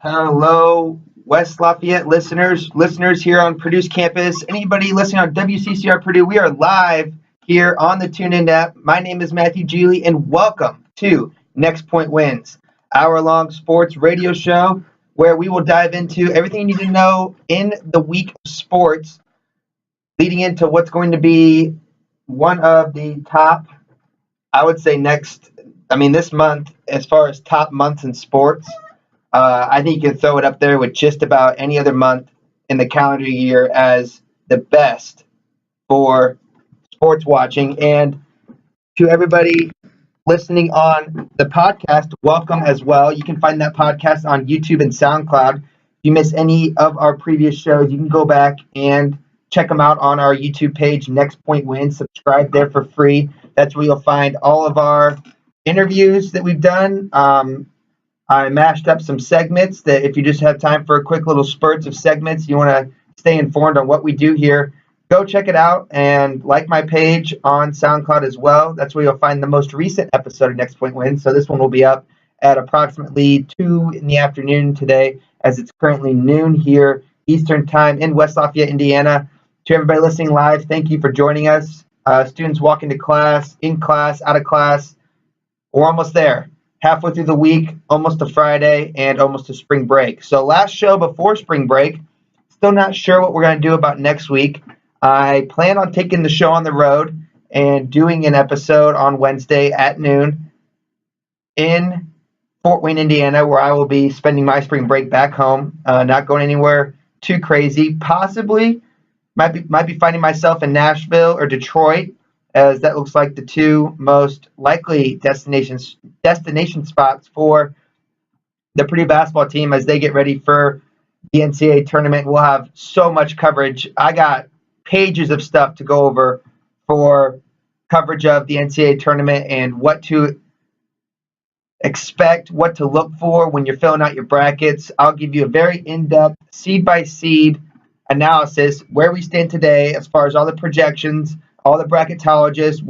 Hello, West Lafayette listeners here on Purdue's campus, anybody listening on WCCR Purdue. We are live here on the TuneIn app. My name is Matthew Geely, and welcome to Next Point Wins, hour-long sports radio show where we will dive into everything you need to know in the week of sports, leading into what's going to be one of the top, I would say this month, as far as top months in sports. I think you can throw it up there with just about any other month in the calendar year as the best for sports watching. And to everybody listening on the podcast, welcome as well. You can find that podcast on YouTube and SoundCloud. If you miss any of our previous shows, you can go back and check them out on our YouTube page, Next Point Wins. Subscribe there for free. That's where you'll find all of our interviews that we've done. I mashed up some segments that if you just have time for a quick little spurts of segments, you want to stay informed on what we do here, go check it out and like my page on SoundCloud as well. That's where you'll find the most recent episode of Next Point Wins. So this one will be up at approximately 2 in the afternoon today, as it's currently noon here Eastern Time in West Lafayette, Indiana. To everybody listening live, thank you for joining us. Students walking to class, in class, out of class. We're almost there. Halfway through the week, almost to Friday, and almost to spring break. So last show before spring break, still not sure what we're going to do about next week. I plan on taking the show on the road and doing an episode on Wednesday at noon in Fort Wayne, Indiana, where I will be spending my spring break back home, not going anywhere too crazy. Possibly might be finding myself in Nashville or Detroit, as that looks like the two most likely destination spots for the Purdue basketball team as they get ready for the NCAA tournament. We'll have so much coverage. I got pages of stuff to go over for coverage of the NCAA tournament and what to expect, what to look for when you're filling out your brackets. I'll give you a very in-depth, seed-by-seed analysis where we stand today as far as all the projections, all the bracketologists,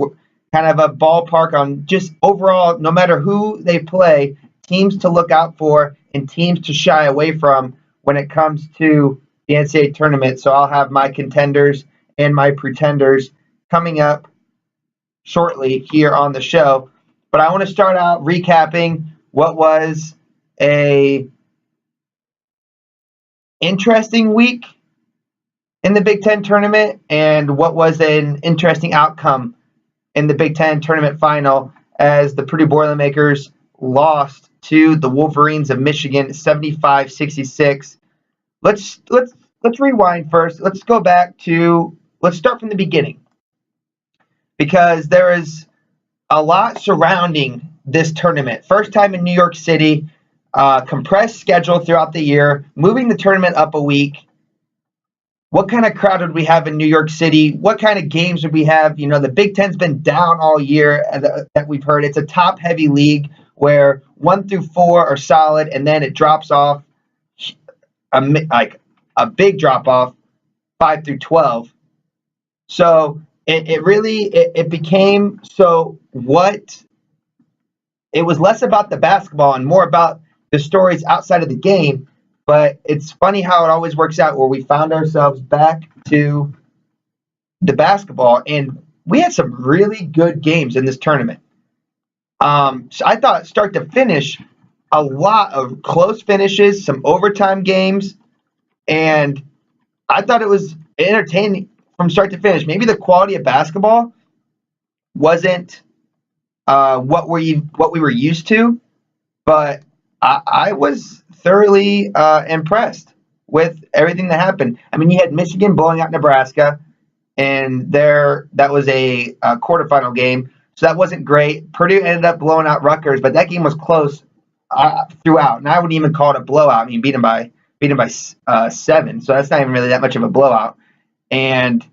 kind of a ballpark on just overall, no matter who they play, teams to look out for and teams to shy away from when it comes to the NCAA tournament. So I'll have my contenders and my pretenders coming up shortly here on the show. But I want to start out recapping what was a interesting week in the Big Ten tournament and what was an interesting outcome in the Big Ten tournament final as the Purdue Boilermakers lost to the Wolverines of Michigan 75-66. Let's rewind first. Let's start from the beginning, because there is a lot surrounding this tournament. First time in New York City, compressed schedule throughout the year, moving the tournament up a week. What kind of crowd would we have in New York City? What kind of games would we have? You know, the Big Ten's been down all year that we've heard. It's a top-heavy league where 1 through 4 are solid, and then it drops off, a big drop-off, 5 through 12. So it became so what – it was less about the basketball and more about the stories outside of the game. But it's funny how it always works out where we found ourselves back to the basketball, and we had some really good games in this tournament. So I thought start to finish, a lot of close finishes, some overtime games, and I thought it was entertaining from start to finish. Maybe the quality of basketball wasn't what we were used to, but I was thoroughly impressed with everything that happened. I mean, you had Michigan blowing out Nebraska, and that was a quarterfinal game, so that wasn't great. Purdue ended up blowing out Rutgers, but that game was close throughout, and I wouldn't even call it a blowout. I mean, beat them by 7, so that's not even really that much of a blowout. And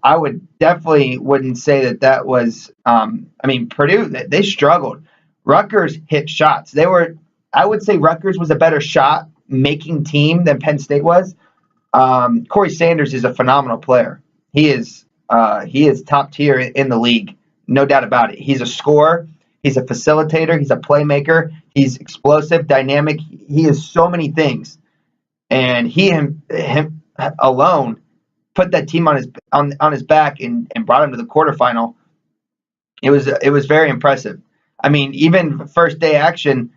I wouldn't say that was. Purdue, they struggled. Rutgers hit shots. I would say Rutgers was a better shot-making team than Penn State was. Corey Sanders is a phenomenal player. He is top tier in the league, no doubt about it. He's a scorer. He's a facilitator. He's a playmaker. He's explosive, dynamic. He is so many things. And him alone put that team on his back and brought him to the quarterfinal. It was very impressive. I mean, even first day action,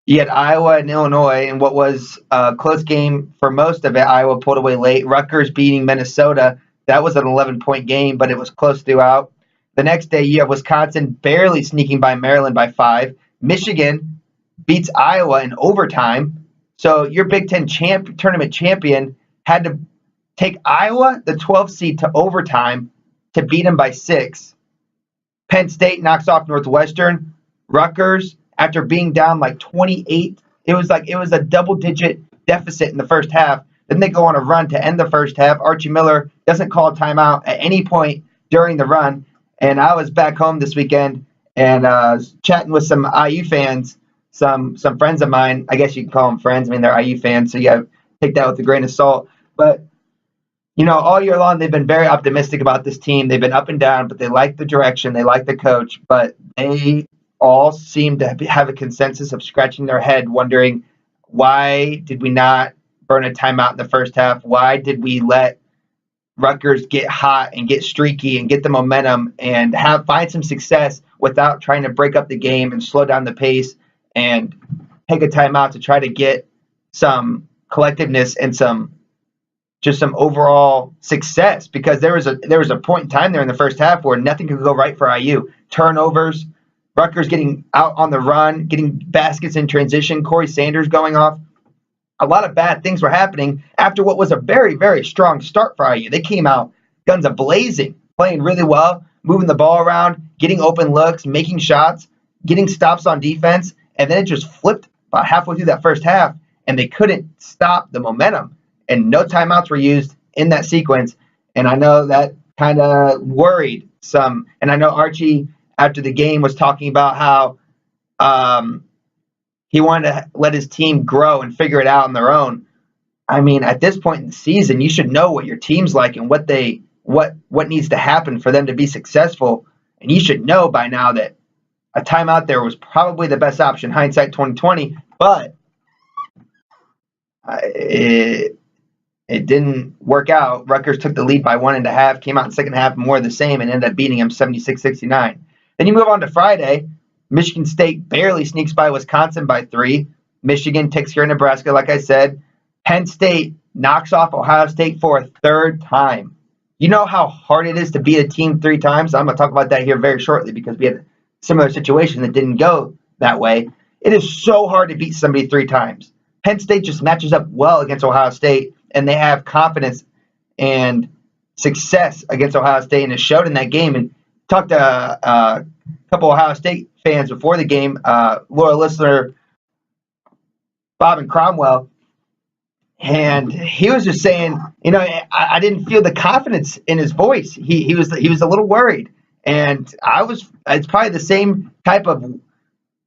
you had Iowa and Illinois in what was a close game for most of it. Iowa pulled away late. Rutgers beating Minnesota. That was an 11-point game, but it was close throughout. The next day, you have Wisconsin barely sneaking by Maryland by 5. Michigan beats Iowa in overtime. So your Big Ten tournament champion had to take Iowa, the 12th seed, to overtime to beat them by 6. Penn State knocks off Northwestern. Rutgers, after being down like 28, it was a double-digit deficit in the first half. Then they go on a run to end the first half. Archie Miller doesn't call a timeout at any point during the run. And I was back home this weekend and chatting with some IU fans, some friends of mine. I guess you can call them friends. I mean, they're IU fans, so you got to take that with a grain of salt. But all year long, they've been very optimistic about this team. They've been up and down, but they like the direction. They like the coach. But they all seem to have a consensus of scratching their head, wondering, why did we not burn a timeout in the first half? Why did we let Rutgers get hot and get streaky and get the momentum and find some success without trying to break up the game and slow down the pace and take a timeout to try to get some collectiveness and some overall success? Because there was a point in time there in the first half where nothing could go right for IU. Turnovers, Rutgers getting out on the run, getting baskets in transition, Corey Sanders going off. A lot of bad things were happening after what was a very, very strong start for IU. They came out guns a-blazing, playing really well, moving the ball around, getting open looks, making shots, getting stops on defense, and then it just flipped about halfway through that first half, and they couldn't stop the momentum. And no timeouts were used in that sequence, and I know that kind of worried some. And I know Archie, after the game, was talking about how he wanted to let his team grow and figure it out on their own. I mean, at this point in the season, you should know what your team's like and what needs to happen for them to be successful. And you should know by now that a timeout there was probably the best option, hindsight 2020. But it didn't work out. Rutgers took the lead by 1.5, came out in the second half more of the same, and ended up beating them 76-69. Then you move on to Friday. Michigan State barely sneaks by Wisconsin by 3. Michigan takes care of Nebraska, like I said. Penn State knocks off Ohio State for a third time. You know how hard it is to beat a team 3 times? I'm going to talk about that here very shortly because we had a similar situation that didn't go that way. It is so hard to beat somebody 3 times. Penn State just matches up well against Ohio State, and they have confidence and success against Ohio State, and it showed in that game. And talked to a couple Ohio State fans before the game, loyal listener Bob and Cromwell, and he was just saying, I didn't feel the confidence in his voice. He was a little worried, and it's probably the same type of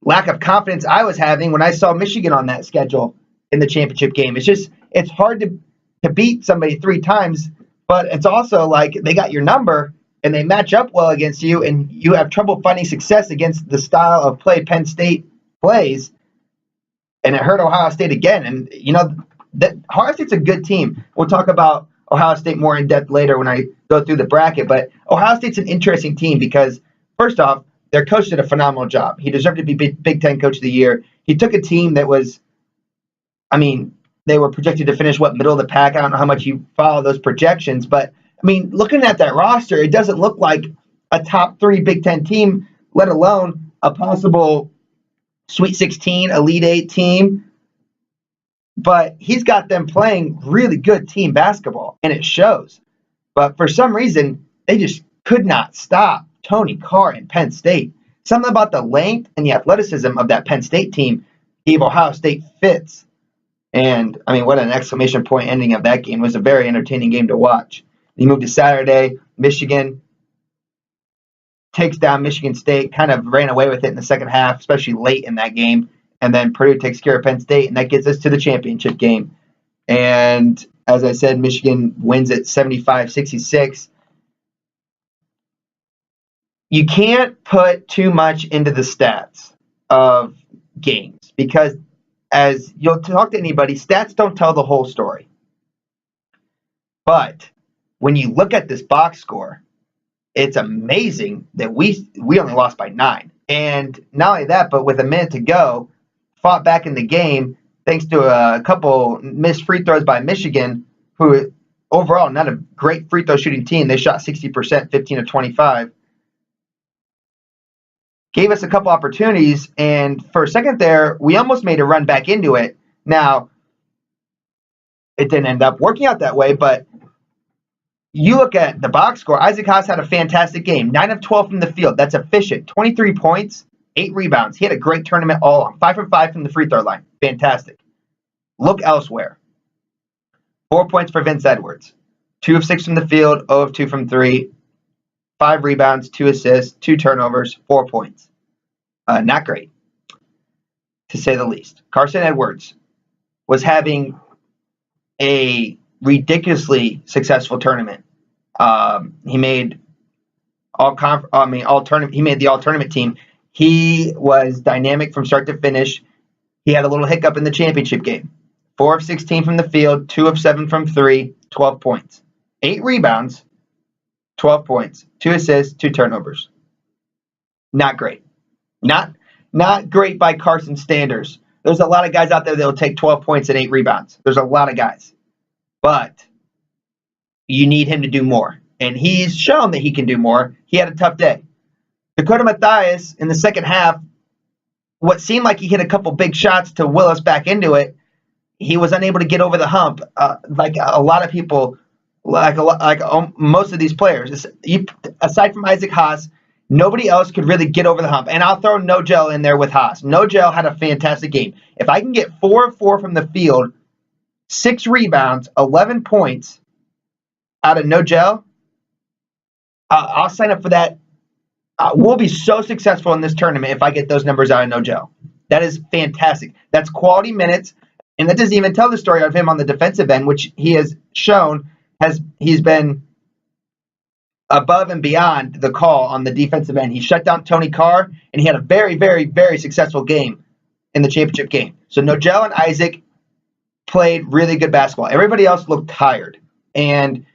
lack of confidence I was having when I saw Michigan on that schedule in the championship game. It's hard to beat somebody 3 times, but it's also like they got your number and they match up well against you, and you have trouble finding success against the style of play Penn State plays, and it hurt Ohio State again. And, that Ohio State's a good team. We'll talk about Ohio State more in depth later when I go through the bracket, but Ohio State's an interesting team because, first off, their coach did a phenomenal job. He deserved to be Big Ten Coach of the Year. He took a team that was, they were projected to finish, middle of the pack. I don't know how much you follow those projections, but looking at that roster, it doesn't look like a top 3 Big Ten team, let alone a possible Sweet 16, Elite 8 team. But he's got them playing really good team basketball, and it shows. But for some reason, they just could not stop Tony Carr and Penn State. Something about the length and the athleticism of that Penn State team gave Ohio State fits. And, what an exclamation point ending of that game. It was a very entertaining game to watch. You move to Saturday, Michigan takes down Michigan State, kind of ran away with it in the second half, especially late in that game. And then Purdue takes care of Penn State, and that gets us to the championship game. And as I said, Michigan wins at 75-66. you can't put too much into the stats of games because, as you'll talk to anybody, stats don't tell the whole story. But when you look at this box score, it's amazing that we only lost by 9. And not only that, but with a minute to go, fought back in the game thanks to a couple missed free throws by Michigan, who overall not a great free throw shooting team. They shot 60%, 15 of 25. Gave us a couple opportunities, and for a second there, we almost made a run back into it. Now, it didn't end up working out that way, but you look at the box score, Isaac Haas had a fantastic game. 9 of 12 from the field. That's efficient. 23 points, 8 rebounds. He had a great tournament all along. 5 for 5 from the free throw line. Fantastic. Look elsewhere. 4 points for Vince Edwards. 2 of 6 from the field, 0 of 2 from 3. 5 rebounds, 2 assists, 2 turnovers, 4 points. Not great, to say the least. Carson Edwards was having a ridiculously successful tournament. He made He made the all-tournament team. He was dynamic from start to finish. He had a little hiccup in the championship game. 4 of 16 from the field, 2 of 7 from 3, 12 points. 8 rebounds, 12 points, 2 assists, 2 turnovers. Not great. Not great by Carson standards. There's a lot of guys out there that will take 12 points and 8 rebounds. There's a lot of guys. But you need him to do more. And he's shown that he can do more. He had a tough day. Dakota Mathias, in the second half, what seemed like he hit a couple big shots to will us back into it, he was unable to get over the hump. Like a lot of people, most of these players, aside from Isaac Haas, nobody else could really get over the hump. And I'll throw No-Gel in there with Haas. No-Gel had a fantastic game. If I can get 4 of 4 from the field, 6 rebounds, 11 points out of No-Gel, I'll sign up for that. We'll be so successful in this tournament if I get those numbers out of No-Gel. That is fantastic. That's quality minutes. And that doesn't even tell the story of him on the defensive end, which he has shown he's been above and beyond the call on the defensive end. He shut down Tony Carr, and he had a very, very, very successful game in the championship game. So No-Gel and Isaac played really good basketball. Everybody else looked tired. And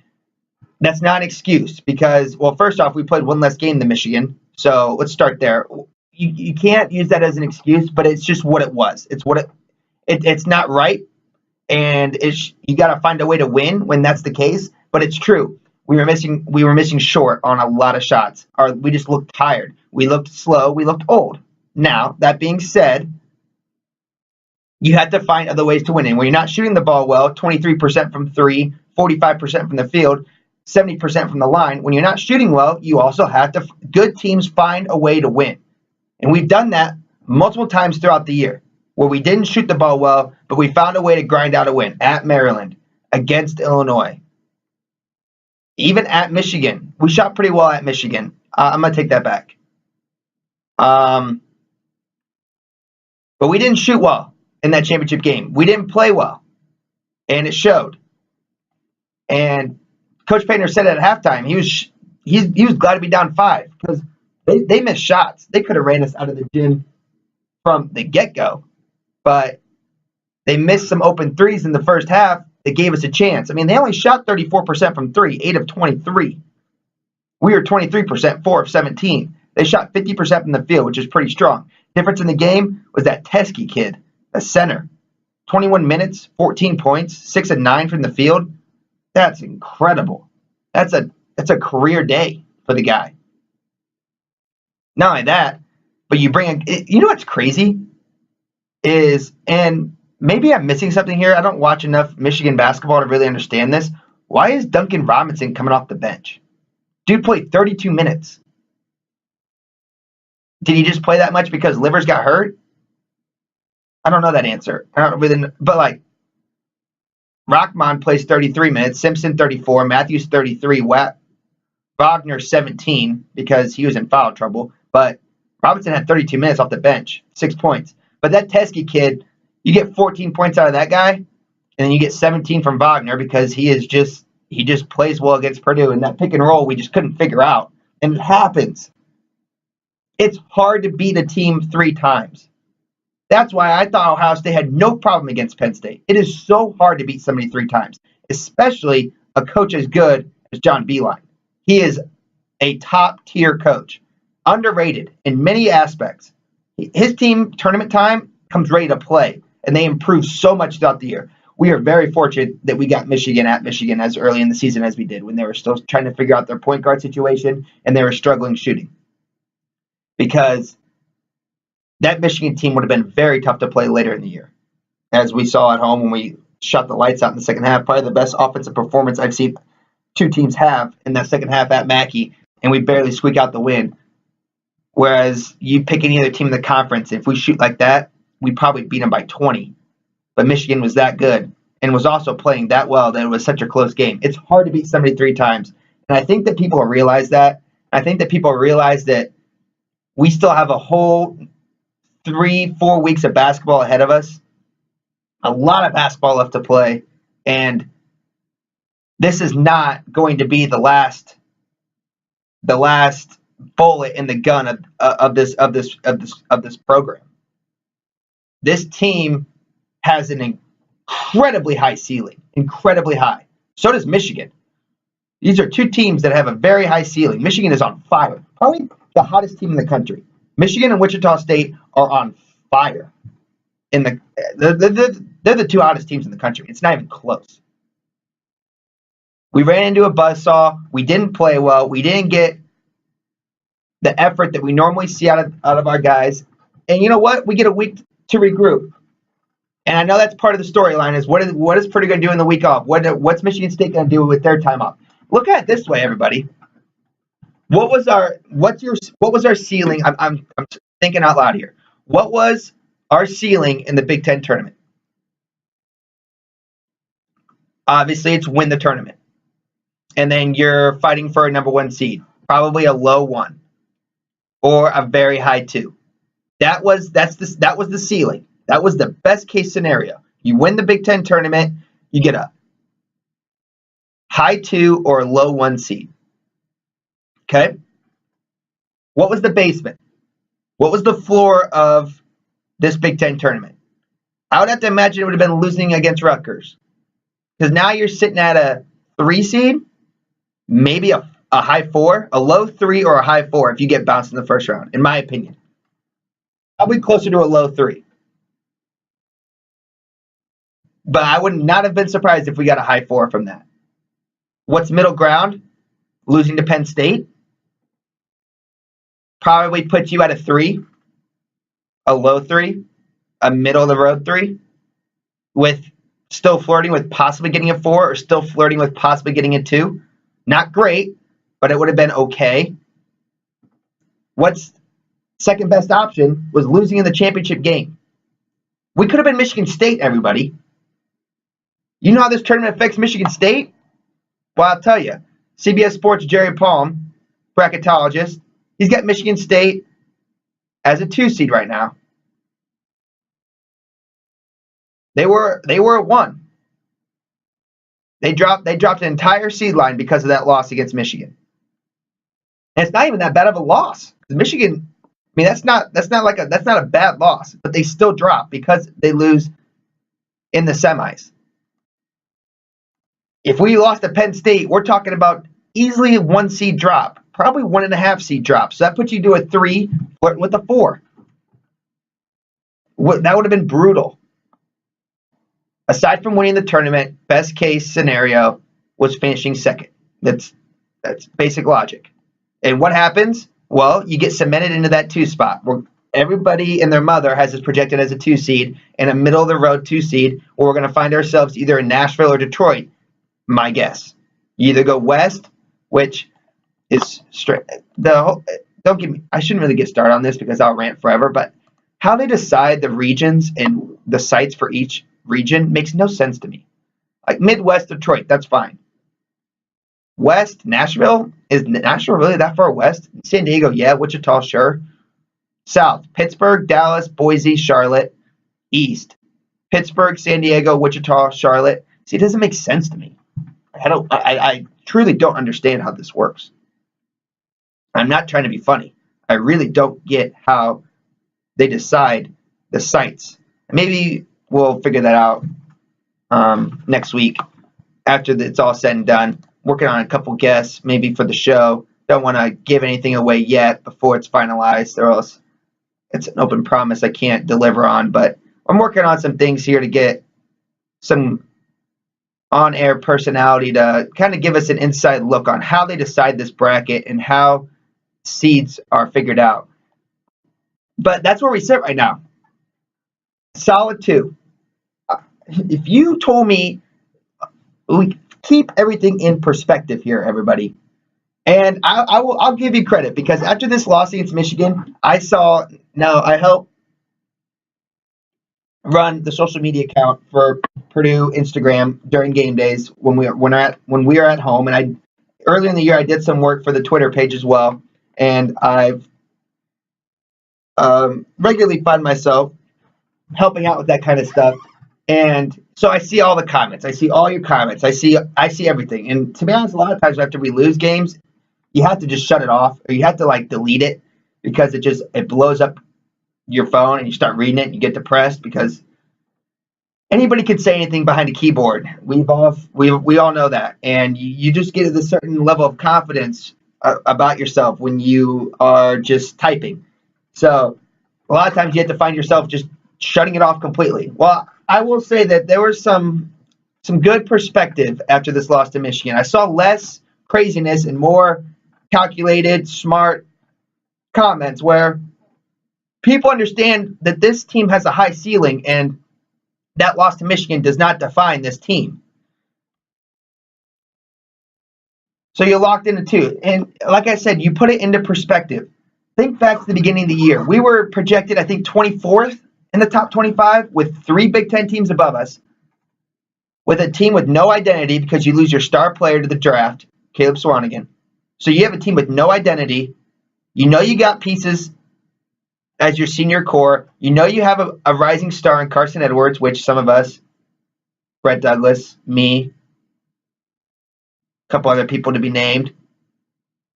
that's not an excuse because, well, first off, we played one less game than Michigan. So let's start there. You can't use that as an excuse, but it's just what it was. It's not right. And you got to find a way to win when that's the case. But it's true. We were missing short on a lot of shots. We just looked tired. We looked slow. We looked old. Now, that being said, you had to find other ways to win. And when you're not shooting the ball well, 23% from 3, 45% from the field, 70% from the line. When you're not shooting well, you also have to good teams find a way to win. And we've done that multiple times throughout the year where we didn't shoot the ball well, but we found a way to grind out a win at Maryland, against Illinois. Even at Michigan, we shot pretty well at Michigan. I'm going to take that back. But we didn't shoot well in that championship game. We didn't play well, and it showed. And Coach Painter said at halftime he was glad to be down 5 because they missed shots. They could have ran us out of the gym from the get-go, but they missed some open threes in the first half. That gave us a chance. I mean, they only shot 34% from 3, 8 of 23. We were 23%, 4 of 17. They shot 50% from the field, which is pretty strong. Difference in the game was that Teskey kid, the center. 21 minutes, 14 points, 6 of 9 from the field. That's incredible. That's a career day for the guy. Not only that, but you know what's crazy is, and maybe I'm missing something here. I don't watch enough Michigan basketball to really understand this. Why is Duncan Robinson coming off the bench? Dude played 32 minutes. Did he just play that much because Livers got hurt? I don't know that answer. I don't really know, but like Rockman plays 33 minutes, Simpson 34, Matthews 33, Wagner 17 because he was in foul trouble, but Robinson had 32 minutes off the bench, 6 points. But that Teskey kid, you get 14 points out of that guy, and then you get 17 from Wagner because he just plays well against Purdue. And that pick and roll we just couldn't figure out. And it happens. It's hard to beat a team 3 times. That's why I thought Ohio State had no problem against Penn State. It is so hard to beat somebody 3 times, especially a coach as good as John Beilein. He is a top-tier coach, underrated in many aspects. His team, tournament time, comes ready to play, and they improve so much throughout the year. We are very fortunate that we got Michigan at Michigan as early in the season as we did, when they were still trying to figure out their point guard situation and they were struggling shooting. Because that Michigan team would have been very tough to play later in the year. As we saw at home when we shut the lights out in the second half, probably the best offensive performance I've seen 2 teams have in that second half at Mackey, and we barely squeak out the win. Whereas you pick any other team in the conference, if we shoot like that, we probably beat them by 20. But Michigan was that good and was also playing that well that it was such a close game. It's hard to beat somebody 3 times. And I think that people realize that. I think that people realize that we still have a whole 3-4 weeks of basketball ahead of us. A lot of basketball left to play. And this is not going to be the last bullet in the gun of this program. This team has an incredibly high ceiling, incredibly high. So does Michigan. These are 2 teams that have a very high ceiling. Michigan is on fire, probably the hottest team in the country. Michigan and Wichita State are on fire. They're the 2 hottest teams in the country. It's not even close. We ran into a buzzsaw. We didn't play well. We didn't get the effort that we normally see out of our guys. And you know what? We get a week to regroup. And I know that's part of the storyline is what is Purdue going to do in the week off? What's Michigan State going to do with their time off? Look at it this way, everybody. What was our ceiling? I'm thinking out loud here. What was our ceiling in the Big Ten tournament? Obviously, it's win the tournament. And then you're fighting for a number 1 seed, probably a low 1 or a very high 2. That was the ceiling. That was the best case scenario. You win the Big Ten tournament, you get a high 2 or a low 1 seed. Okay? What was the basement? What was the floor of this Big Ten tournament? I would have to imagine it would have been losing against Rutgers. Because now you're sitting at a 3 seed, maybe a high 4, a low 3 or a high 4 if you get bounced in the first round, in my opinion. Probably closer to a low 3. But I would not have been surprised if we got a high 4 from that. What's middle ground? Losing to Penn State. Probably puts you at a 3, a low 3, a middle of the road 3, with still flirting with possibly getting a 4 or still flirting with possibly getting a 2. Not great, but it would have been okay. What's second best option was losing in the championship game. We could have been Michigan State, everybody. You know how this tournament affects Michigan State? Well, I'll tell you. CBS Sports' Jerry Palm, bracketologist, he's got Michigan State as a 2 seed right now. They were a 1. They dropped an entire seed line because of that loss against Michigan. And it's not even that bad of a loss. Michigan, I mean, that's not a bad loss, but they still drop because they lose in the semis. If we lost to Penn State, we're talking about easily a 1 seed drop, probably 1.5 seed drop. So that puts you to a 3 with a 4. That would have been brutal. Aside from winning the tournament, best case scenario was finishing second. That's basic logic. And what happens? Well, you get cemented into that 2 spot where everybody and their mother has us projected as a 2 seed and a middle of the road 2 seed, where we're going to find ourselves either in Nashville or Detroit. My guess. You either go west, which is straight. Don't give me. I shouldn't really get started on this because I'll rant forever. But how they decide the regions and the sites for each region makes no sense to me. Like Midwest Detroit, that's fine. West Nashville, is Nashville really that far west? San Diego, yeah. Wichita, sure. South Pittsburgh, Dallas, Boise, Charlotte. East Pittsburgh, San Diego, Wichita, Charlotte. See, it doesn't make sense to me. I truly don't understand how this works. I'm not trying to be funny. I really don't get how they decide the sites. Maybe we'll figure that out next week after it's all said and done. Working on a couple guests maybe for the show. Don't want to give anything away yet before it's finalized, or else it's an open promise I can't deliver on. But I'm working on some things here to get some on-air personality to kind of give us an inside look on how they decide this bracket and how seeds are figured out. But that's where we sit right now. Solid 2. If you told me, we keep everything in perspective here, everybody. And I'll give you credit, because after this loss against Michigan, I helped run the social media account for Purdue Instagram during game days when we are at home. And earlier in the year I did some work for the Twitter page as well, and I've regularly find myself helping out with that kind of stuff. And so I see all the comments. I see all your comments. I see everything. And to be honest, a lot of times after we lose games, you have to just shut it off, or you have to like delete it, because it blows up your phone and you start reading it and you get depressed, because anybody can say anything behind a keyboard. We all know that. And you just get a certain level of confidence about yourself when you are just typing. So a lot of times you have to find yourself just shutting it off completely. Well, I will say that there was some good perspective after this loss to Michigan. I saw less craziness and more calculated, smart comments where people understand that this team has a high ceiling, and that loss to Michigan does not define this team. So you're locked into 2. And like I said, you put it into perspective. Think back to the beginning of the year. We were projected, I think, 24th in the top 25 with 3 Big Ten teams above us, with a team with no identity because you lose your star player to the draft, Caleb Swanigan. So you have a team with no identity. You know you got pieces as your senior core. You know you have a rising star in Carson Edwards, which some of us, Brett Douglas, me, a couple other people to be named,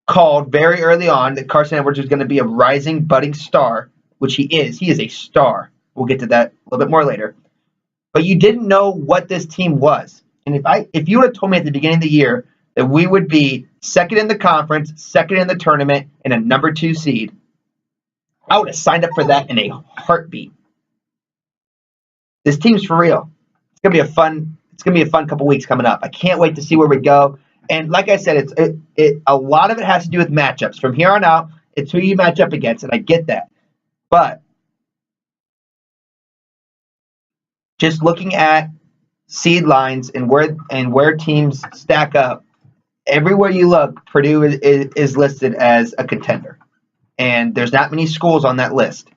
called very early on that Carson Edwards was going to be a rising, budding star, which he is. He is a star. We'll get to that a little bit more later. But you didn't know what this team was. And if you would have told me at the beginning of the year that we would be second in the conference, second in the tournament, and a number 2 seed, I would have signed up for that in a heartbeat. This team's for real. It's gonna be a fun couple weeks coming up. I can't wait to see where we go. And like I said, a lot of it has to do with matchups. From here on out, it's who you match up against, and I get that. But just looking at seed lines and where teams stack up, everywhere you look, Purdue is listed as a contender. And there's not many schools on that list.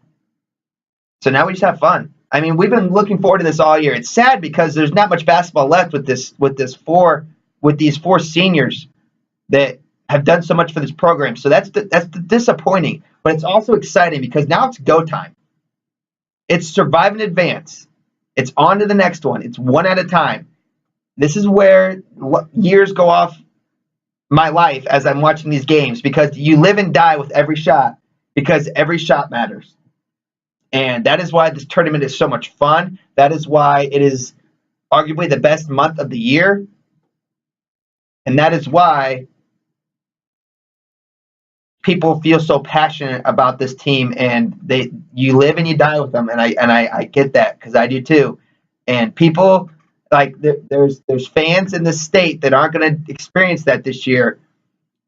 So now we just have fun. I mean, we've been looking forward to this all year. It's sad because there's not much basketball left with these 4 seniors that have done so much for this program. So that's disappointing, but it's also exciting because now it's go time. It's survive and advance. It's on to the next one. It's one at a time. This is where years go off my life as I'm watching these games, because you live and die with every shot, because every shot matters. And that is why this tournament is so much fun. That is why it is arguably the best month of the year. And that is why people feel so passionate about this team, and you live and you die with them. And I get that, because I do too. And people, like, there's fans in the state that aren't going to experience that this year.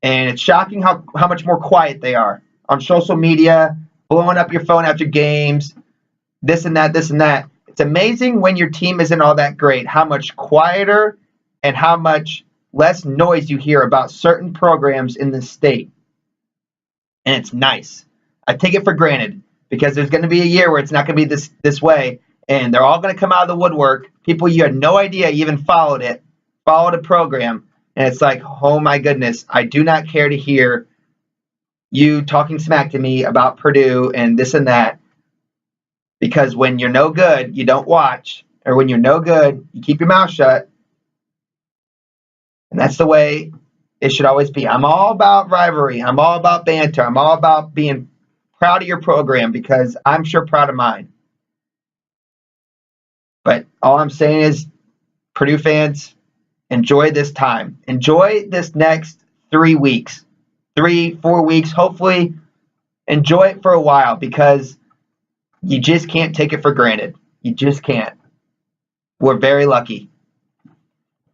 And it's shocking how much more quiet they are on social media, blowing up your phone after games, this and that. It's amazing when your team isn't all that great, how much quieter and how much less noise you hear about certain programs in the state. And it's nice. I take it for granted, because there's going to be a year where it's not going to be this way, and they're all going to come out of the woodwork. People you had no idea even followed a program, and it's like, oh my goodness, I do not care to hear you talking smack to me about Purdue and this and that, because when you're no good, you don't watch, or when you're no good, you keep your mouth shut. And that's the way it should always be. I'm all about rivalry. I'm all about banter. I'm all about being proud of your program because I'm sure proud of mine. But all I'm saying is, Purdue fans, enjoy this time. Enjoy this next 3 weeks, 4 weeks. Hopefully, enjoy it for a while because you just can't take it for granted. You just can't. We're very lucky.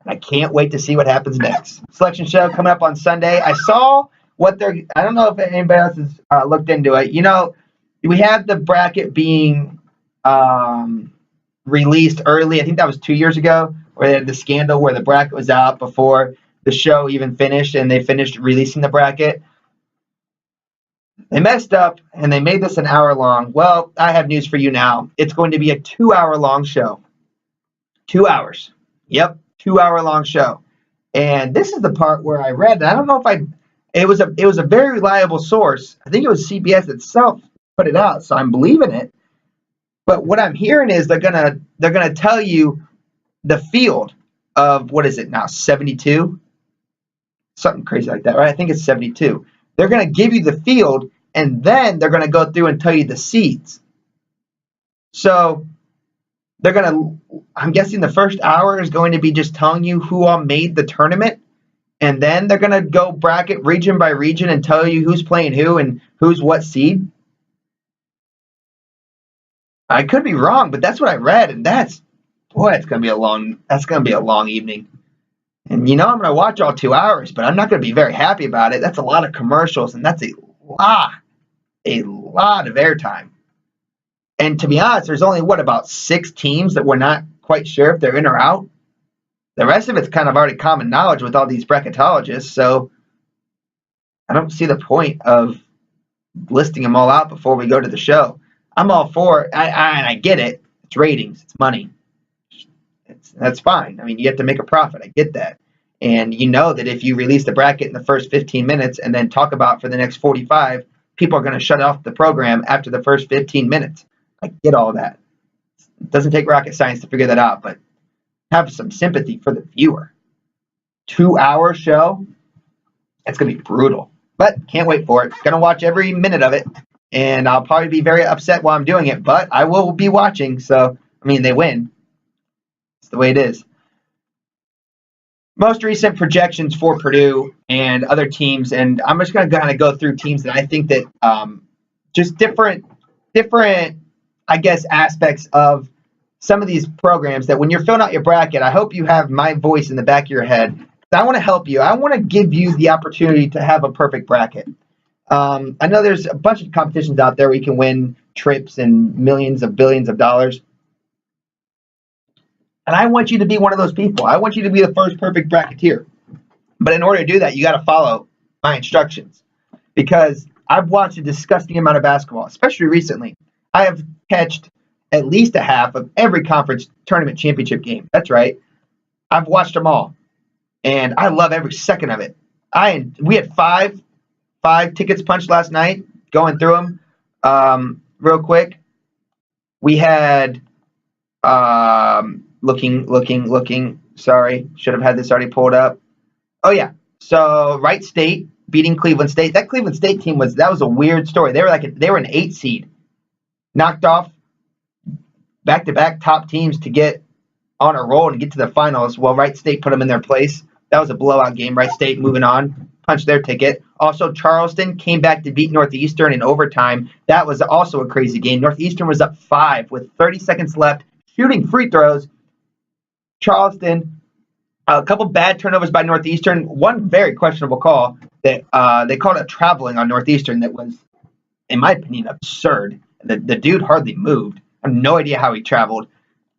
I can't wait to see what happens next. Selection show coming up on Sunday. I saw what they're. I don't know if anybody else has looked into it. You know, we had the bracket being released early. I think that was 2 years ago, where they had the scandal where the bracket was out before the show even finished, and they finished releasing the bracket. They messed up, and they made this an hour long. Well, I have news for you now. It's going to be a 2-hour long show. 2 hours. Yep, 2-hour long show. And this is the part where I read. I don't know if it was a very reliable source. I think it was CBS itself put it out, so I'm believing it. But what I'm hearing is they're gonna tell you the field of, what is it now, 72? Something crazy like that, right? I think it's 72. They're gonna give you the field, and then they're gonna go through and tell you the seeds. So I'm guessing the first hour is going to be just telling you who all made the tournament, and then they're gonna go bracket region by region and tell you who's playing who and who's what seed. I could be wrong, but that's what I read, and that's gonna be a long evening. And I'm gonna watch all 2 hours, but I'm not gonna be very happy about it. That's a lot of commercials, and that's a lot of airtime. And to be honest, there's only about 6 teams that we're not quite sure if they're in or out. The rest of it's kind of already common knowledge with all these bracketologists, so I don't see the point of listing them all out before we go to the show. I'm all for it. I get it. It's ratings. It's money. That's fine. I mean, you have to make a profit. I get that. And you know that if you release the bracket in the first 15 minutes and then talk about for the next 45, people are going to shut off the program after the first 15 minutes. I get all that. It doesn't take rocket science to figure that out, but have some sympathy for the viewer. 2-hour show. It's going to be brutal, but can't wait for it. Going to watch every minute of it. And I'll probably be very upset while I'm doing it, but I will be watching. So, I mean, they win. It's the way it is. Most recent projections for Purdue and other teams, and I'm just going to kind of go through teams that I think that just different, I guess, aspects of some of these programs that when you're filling out your bracket, I hope you have my voice in the back of your head. I want to help you. I want to give you the opportunity to have a perfect bracket. I know there's a bunch of competitions out there where you can win trips and billions of dollars. And I want you to be one of those people. I want you to be the first perfect bracketeer. But in order to do that, you got to follow my instructions. Because I've watched a disgusting amount of basketball, especially recently. I have catched at least a half of every conference tournament championship game. That's right. I've watched them all. And I love every second of it. We had five tickets punched last night, going through them real quick. We had, looking, sorry, should have had this already pulled up. Oh, yeah. So, Wright State beating Cleveland State. That Cleveland State team was a weird story. They were an 8 seed. Knocked off back-to-back top teams to get on a roll and get to the finals. Well, Wright State put them in their place. That was a blowout game. Wright State moving on. Punched their ticket. Also, Charleston came back to beat Northeastern in overtime. That was also a crazy game. Northeastern was up 5 with 30 seconds left, shooting free throws. Charleston, a couple bad turnovers by Northeastern. One very questionable call that they called it traveling on Northeastern that was, in my opinion, absurd. The dude hardly moved. I have no idea how he traveled.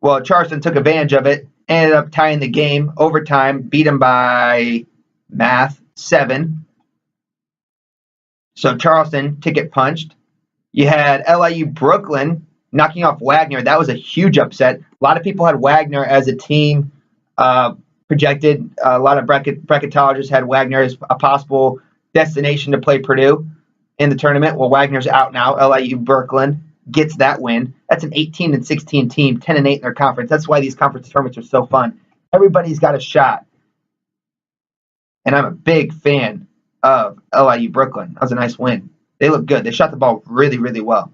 Well, Charleston took advantage of it, ended up tying the game, overtime, beat him by 7. So Charleston, ticket punched. You had LIU Brooklyn knocking off Wagner. That was a huge upset. A lot of people had Wagner as a team projected. A lot of bracketologists had Wagner as a possible destination to play Purdue in the tournament. Well, Wagner's out now. LIU Brooklyn gets that win. That's an 18-16 team, 10-8 in their conference. That's why these conference tournaments are so fun. Everybody's got a shot. And I'm a big fan of LIU Brooklyn. That was a nice win. They look good. They shot the ball really, really well.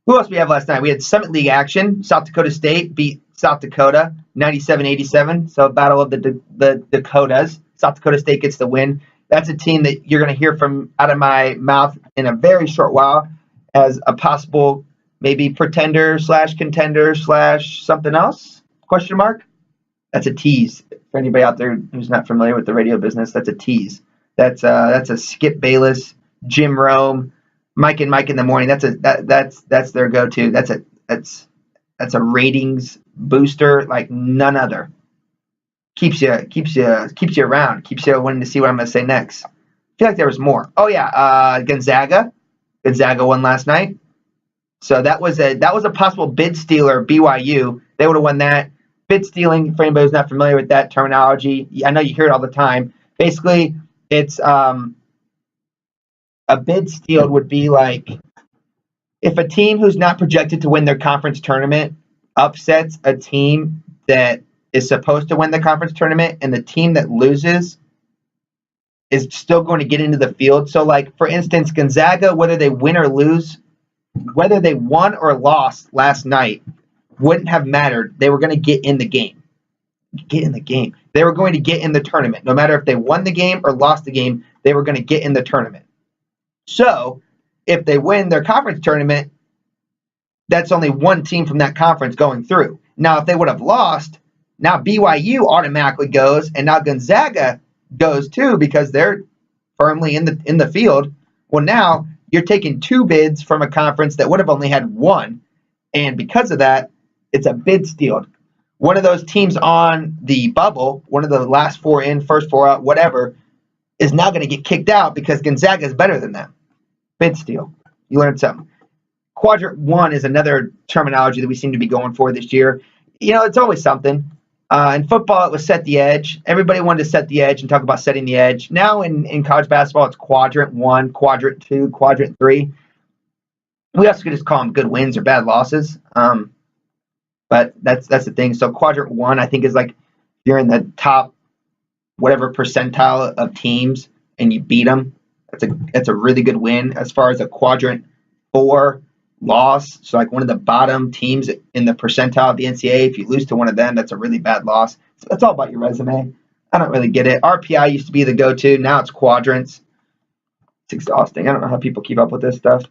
Who else we have last night? We had Summit League action. South Dakota State beat South Dakota 97-87. So battle of the Dakotas. South Dakota State gets the win. That's a team that you're going to hear from out of my mouth in a very short while as a possible maybe pretender / contender / something else? Question mark? That's a tease. For anybody out there who's not familiar with the radio business, that's a tease. That's a Skip Bayless, Jim Rome, Mike and Mike in the morning. That's their go-to. That's a ratings booster like none other. Keeps you around. Keeps you wanting to see what I'm going to say next. I feel like there was more. Oh yeah, Gonzaga. Gonzaga won last night. So that was a possible bid stealer. BYU. They would have won that. Bid stealing, for anybody who's not familiar with that terminology, I know you hear it all the time. Basically, it's a bid steal would be like if a team who's not projected to win their conference tournament upsets a team that is supposed to win the conference tournament, and the team that loses is still going to get into the field. So, like, for instance, Gonzaga, whether they win or lose, whether they won or lost last night, wouldn't have mattered. They were going to get in the game. Get in the game. They were going to get in the tournament. No matter if they won the game or lost the game, they were going to get in the tournament. So, if they win their conference tournament, that's only one team from that conference going through. Now, if they would have lost, now BYU automatically goes, and now Gonzaga goes too because they're firmly in the field. Well, now you're taking two bids from a conference that would have only had one, and because of that, it's a bid steal. One of those teams on the bubble, one of the last four in, first four out, whatever, is now going to get kicked out because Gonzaga is better than them. Bid steal. You learned something. Quadrant one is another terminology that we seem to be going for this year. You know, it's always something. In football, it was set the edge. Everybody wanted to set the edge and talk about setting the edge. Now in college basketball, it's quadrant one, quadrant two, quadrant three. We also could just call them good wins or bad losses. But that's the thing. So quadrant one, I think, is like you're in the top whatever percentile of teams and you beat them. That's a really good win. As far as a quadrant four loss, so like one of the bottom teams in the percentile of the NCAA, if you lose to one of them, that's a really bad loss. So it's all about your resume. I don't really get it. RPI used to be the go-to. Now it's quadrants. It's exhausting. I don't know how people keep up with this stuff.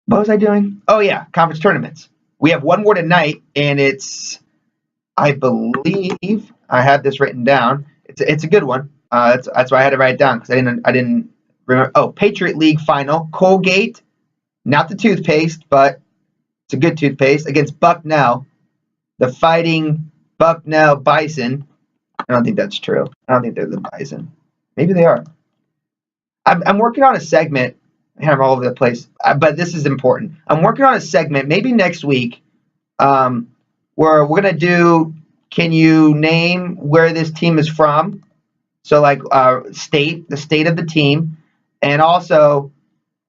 What was I doing? Oh, yeah, conference tournaments. We have one more tonight, and it's, I believe, I have this written down. It's a good one. That's why I had to write it down because I didn't remember. Oh, Patriot League final. Colgate, not the toothpaste, but it's a good toothpaste, against Bucknell, the Fighting Bucknell Bison. I don't think that's true. I don't think they're the Bison. Maybe they are. I'm working on a segment. I'm all over the place, but this is important. I'm working on a segment, maybe next week, where we're going to do, can you name where this team is from? So like the state of the team, and also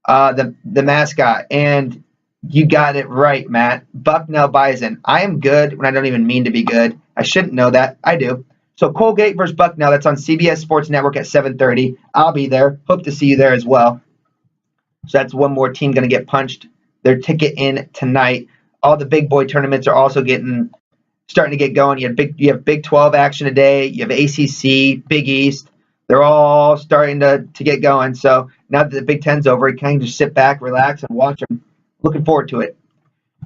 the mascot. And you got it right, Matt. Bucknell Bison. I am good when I don't even mean to be good. I shouldn't know that. I do. So Colgate versus Bucknell. That's on CBS Sports Network at 7:30. I'll be there. Hope to see you there as well. So that's one more team going to get punched their ticket in tonight. All the big boy tournaments are also starting to get going. You have Big 12 action today. You have ACC, Big East. They're all starting to get going. So now that the Big Ten's over, you can just sit back, relax, and watch them. Looking forward to it.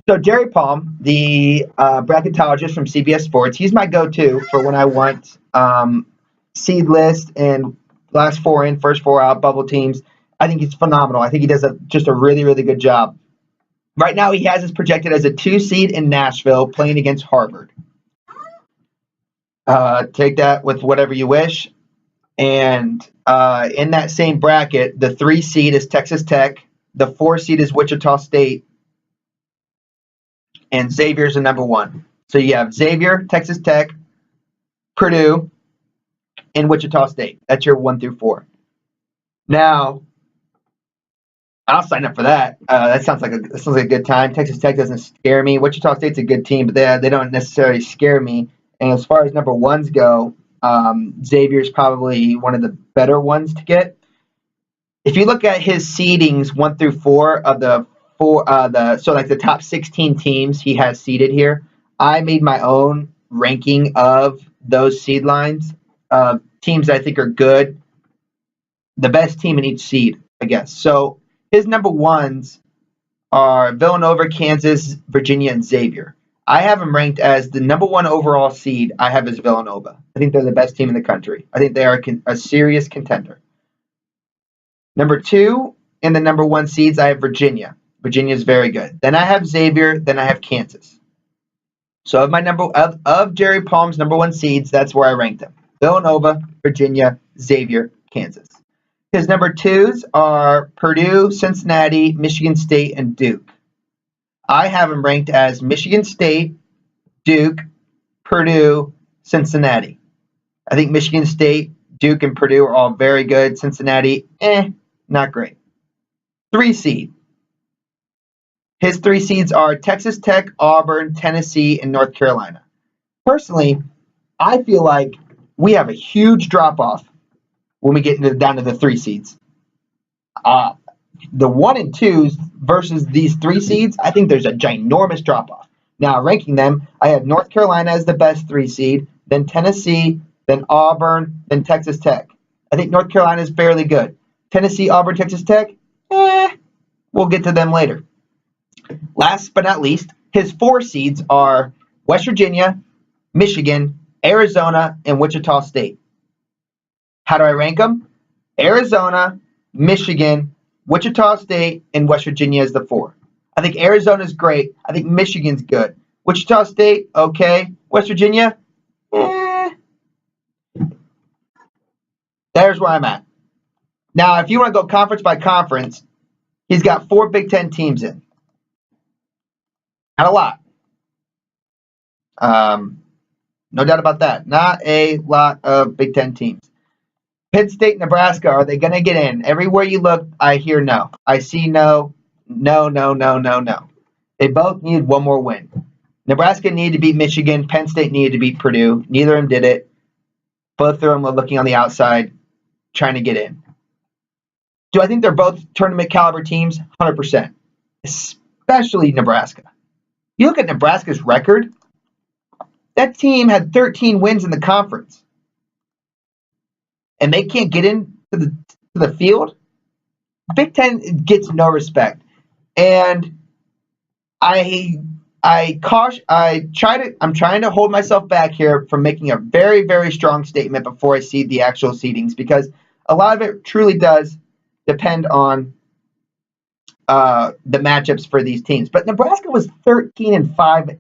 So Jerry Palm, the bracketologist from CBS Sports, he's my go-to for when I want seed list and last four in, first four out, bubble teams. I think he's phenomenal. I think he does just a really, really good job. Right now, he has us projected as a 2 seed in Nashville playing against Harvard. Take that with whatever you wish. And in that same bracket, the 3 seed is Texas Tech. The 4 seed is Wichita State. And Xavier's the number 1. So you have Xavier, Texas Tech, Purdue, and Wichita State. That's your 1 through 4. Now, I'll sign up for that. That sounds like a good time. Texas Tech doesn't scare me. Wichita State's a good team, but they don't necessarily scare me. And as far as number 1s go, Xavier's probably one of the better ones to get. if you look at his seedings 1 through 4 of the the top 16 teams he has seeded here, I made my own ranking of those seed lines, teams that I think are good, the best team in each seed, I guess. So his number ones are Villanova, Kansas, Virginia, and Xavier. I have them ranked as the number 1 overall seed. I have is Villanova. I think they're the best team in the country. I think they are a serious contender. Number 2 in the number 1 seeds, I have Virginia. Virginia is very good. Then I have Xavier. Then I have Kansas. So of Jerry Palm's number 1 seeds, that's where I ranked them: Villanova, Virginia, Xavier, Kansas. His number 2s are Purdue, Cincinnati, Michigan State, and Duke. I have them ranked as Michigan State, Duke, Purdue, Cincinnati. I think Michigan State, Duke, and Purdue are all very good. Cincinnati, not great. 3 seed. His 3 seeds are Texas Tech, Auburn, Tennessee, and North Carolina. Personally, I feel like we have a huge drop-off when we get down to the 3 seeds. The 1 and 2s versus these 3 seeds, I think there's a ginormous drop-off. Now, ranking them, I have North Carolina as the best 3 seed, then Tennessee, then Auburn, then Texas Tech. I think North Carolina is fairly good. Tennessee, Auburn, Texas Tech, we'll get to them later. Last but not least, his 4 seeds are West Virginia, Michigan, Arizona, and Wichita State. How do I rank them? Arizona, Michigan, Wichita State, and West Virginia is the 4. I think Arizona's great. I think Michigan's good. Wichita State, okay. West Virginia, There's where I'm at. Now, if you want to go conference by conference, he's got 4 Big Ten teams in. Not a lot. No doubt about that. Not a lot of Big Ten teams. Penn State, Nebraska, are they going to get in? Everywhere you look, I hear no. I see no. No. They both need 1 more win. Nebraska needed to beat Michigan. Penn State needed to beat Purdue. Neither of them did it. Both of them are looking on the outside, trying to get in. Do I think they're both tournament caliber teams? 100%. Especially Nebraska. You look at Nebraska's record, that team had 13 wins in the conference. And they can't get into the field. Big Ten gets no respect. And I'm trying to hold myself back here from making a very, very strong statement before I see the actual seedings, because a lot of it truly does depend on the matchups for these teams. But Nebraska was 13-5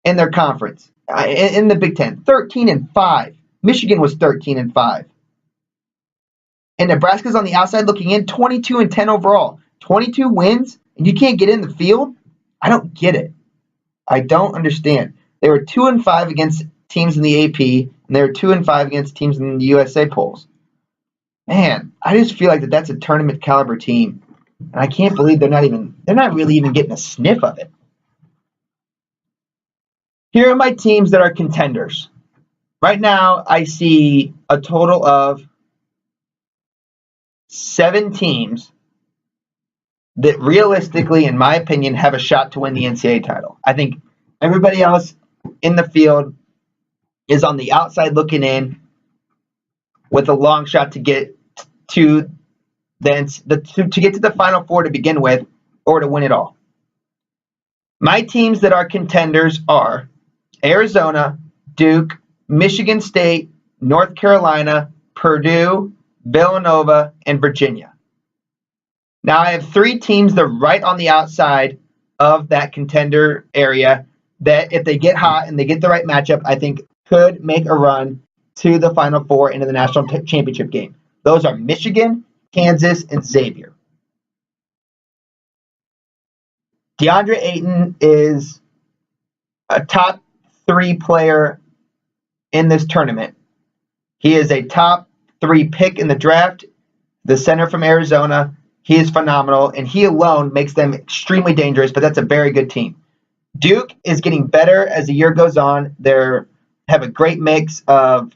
in their conference, in the Big Ten. 13-5. Michigan was 13-5. And Nebraska's on the outside looking in, 22-10 overall. 22 wins, and you can't get in the field? I don't get it. I don't understand. They were 2-5 against teams in the AP, and they were 2-5 against teams in the USA polls. Man, I just feel like that's a tournament caliber team, and I can't believe they're not really even getting a sniff of it. Here are my teams that are contenders. Right now, I see a total of 7 teams that realistically, in my opinion, have a shot to win the NCAA title. I think everybody else in the field is on the outside looking in with a long shot to get to the Final Four to begin with, or to win it all. My teams that are contenders are Arizona, Duke, Michigan State, North Carolina, Purdue, Villanova, and Virginia. Now, I have 3 teams that are right on the outside of that contender area that, if they get hot and they get the right matchup, I think could make a run to the Final Four into the national championship game. Those are Michigan, Kansas, and Xavier. DeAndre Ayton is a top 3 player in this tournament. He is a top 3 pick in the draft, the center from Arizona. He is phenomenal, and he alone makes them extremely dangerous, but that's a very good team. Duke is getting better as the year goes on. They have a great mix of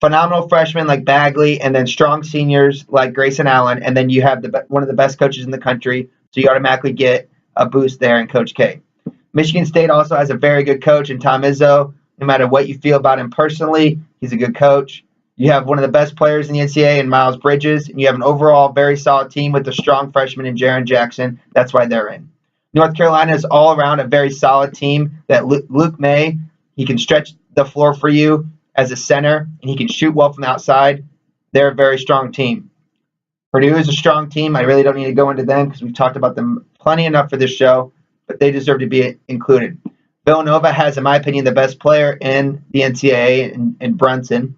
phenomenal freshmen like Bagley, and then strong seniors like Grayson Allen, and then you have one of the best coaches in the country, so you automatically get a boost there in Coach K. Michigan State also has a very good coach in Tom Izzo. No matter what you feel about him personally, he's a good coach. You have one of the best players in the NCAA in Miles Bridges, and you have an overall very solid team with a strong freshman in Jaron Jackson. That's why they're in. North Carolina is all around a very solid team that Luke May, he can stretch the floor for you as a center, and he can shoot well from the outside. They're a very strong team. Purdue is a strong team. I really don't need to go into them because we've talked about them plenty enough for this show, but they deserve to be included. Villanova has, in my opinion, the best player in the NCAA in Brunson.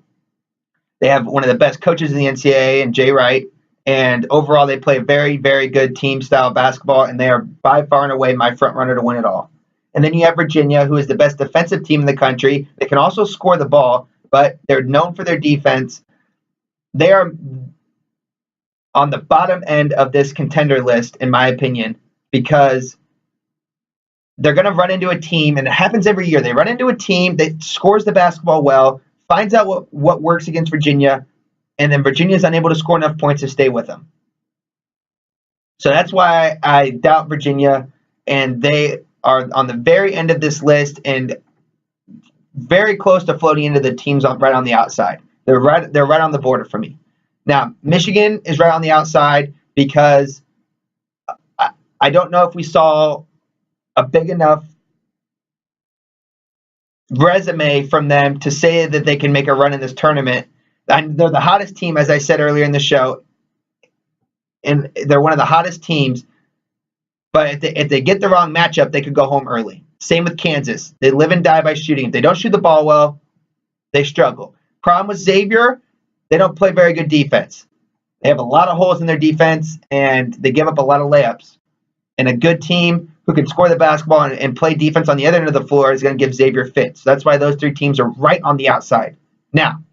They have one of the best coaches in the NCAA in Jay Wright. And overall, they play very, very good team-style basketball, and they are by far and away my front runner to win it all. And then you have Virginia, who is the best defensive team in the country. They can also score the ball, but they're known for their defense. They are on the bottom end of this contender list, in my opinion, because they're going to run into a team, and it happens every year. They run into a team that scores the basketball well, finds out what works against Virginia, and then Virginia is unable to score enough points to stay with them. So that's why I doubt Virginia, and they are on the very end of this list and very close to floating into the teams right on the outside. They're right on the border for me. Now, Michigan is right on the outside because I don't know if we saw a big enough resume from them to say that they can make a run in this tournament. And they're the hottest team, as I said earlier in the show, and they're one of the hottest teams. But if they get the wrong matchup, they could go home early. Same with Kansas. They live and die by shooting. If they don't shoot the ball well, they struggle. Problem with Xavier, they don't play very good defense. They have a lot of holes in their defense, and they give up a lot of layups. And a good team who can score the basketball and play defense on the other end of the floor is going to give Xavier fits. So that's why those three teams are right on the outside. Now,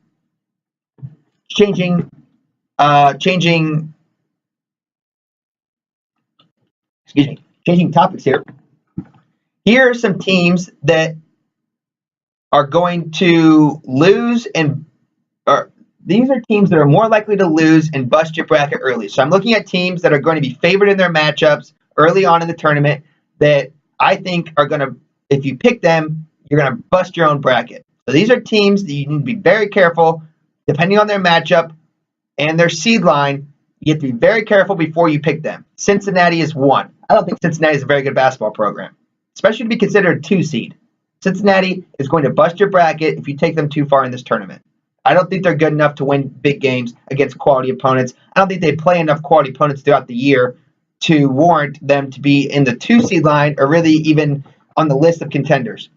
changing topics here. Here are some teams that are going to lose these are teams that are more likely to lose and bust your bracket early. So I'm looking at teams that are going to be favored in their matchups early on in the tournament that I think are going to, if you pick them, you're going to bust your own bracket. So these are teams that you need to be very careful, depending on their matchup and their seed line. You have to be very careful before you pick them. Cincinnati is one. I don't think Cincinnati is a very good basketball program, especially to be considered a 2 seed. Cincinnati is going to bust your bracket if you take them too far in this tournament. I don't think they're good enough to win big games against quality opponents. I don't think they play enough quality opponents throughout the year to warrant them to be in the 2 seed line or really even on the list of contenders.